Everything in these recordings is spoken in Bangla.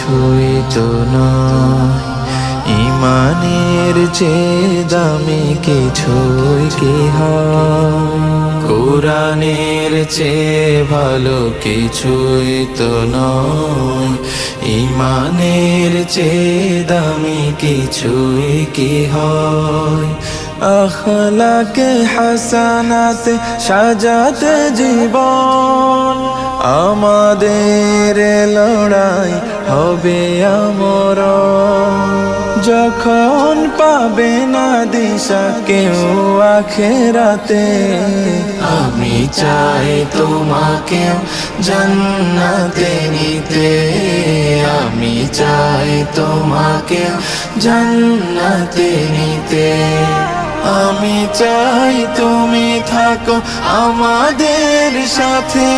কিছুই তো নয়, ঈমানের চেয়ে দামি কিছুই কি হয়। কোরআনের চেয়ে ভালো কিছুই তো নয়, ঈমানের চেয়ে দামি কিছুই কি হয়। আখলাকে হাসানাতে সাজাতে জীবন, আমাদের লড়াই হবে আমরণ। যখন পাবে না দিশা কেউ আখেরাতে, আমি চাই তোমাকে জান্নাতে নিতে, আমি চাই তোমাকে জান্নাতে নিতে। আমি চাই তুমি থাকো আমাদের সাথে,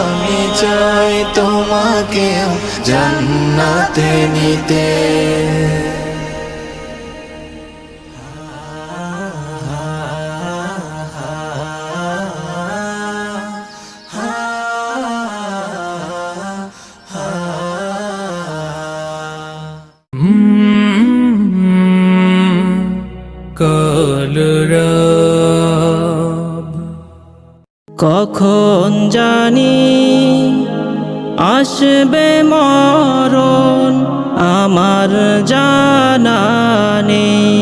আমি চাই তোমাকে জান্নাতে নিতে। কলরব কখন জানি আসবে মরণ, আমার জানা নেই।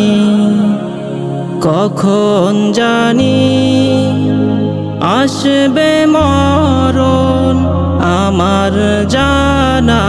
কখন জানি আসবে মরণ, আমার জানা